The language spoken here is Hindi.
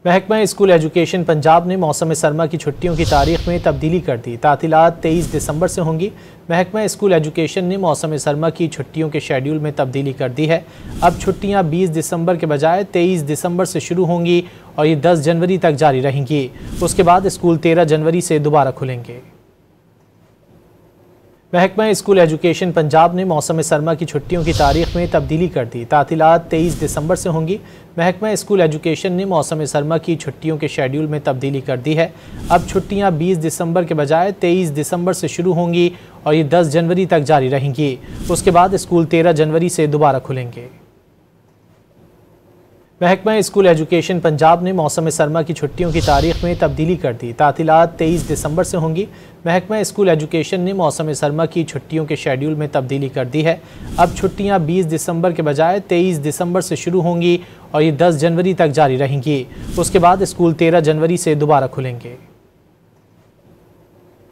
महकमा स्कूल एजुकेशन पंजाब ने मौसम सरमा की छुट्टियों की तारीख में तब्दीली कर दी। तातीलात 23 दिसंबर से होंगी। महकमा स्कूल एजुकेशन ने मौसम सरमा की छुट्टियों के शेड्यूल में तब्दीली कर दी है। अब छुट्टियां 20 दिसंबर के बजाय 23 दिसंबर से शुरू होंगी और ये 10 जनवरी तक जारी रहेंगी। उसके बाद स्कूल 13 जनवरी से दोबारा खुलेंगे। महकमा स्कूल एजुकेशन पंजाब ने मौसम सरमा की छुट्टियों की तारीख में तब्दीली कर दी। तातीलात 23 दिसंबर से होंगी। महकमा स्कूल एजुकेशन ने मौसम सरमा की छुट्टियों के शेड्यूल में तब्दीली कर दी है। अब छुट्टियां 20 दिसंबर के बजाय 23 दिसंबर से शुरू होंगी और ये 10 जनवरी तक जारी रहेंगी। उसके बाद स्कूल 13 जनवरी से दोबारा खुलेंगे। महकमा स्कूल एजुकेशन पंजाब ने मौसम सरमा की छुट्टियों की तारीख में तब्दीली कर दी। तातीलात 23 दिसंबर से होंगी। महकमा स्कूल एजुकेशन ने मौसम सरमा की छुट्टियों के शेड्यूल में तब्दीली कर दी है। अब छुट्टियां 20 दिसंबर के बजाय 23 दिसंबर से शुरू होंगी और ये 10 जनवरी तक जारी रहेंगी। उसके बाद स्कूल 13 जनवरी से दोबारा खुलेंगे।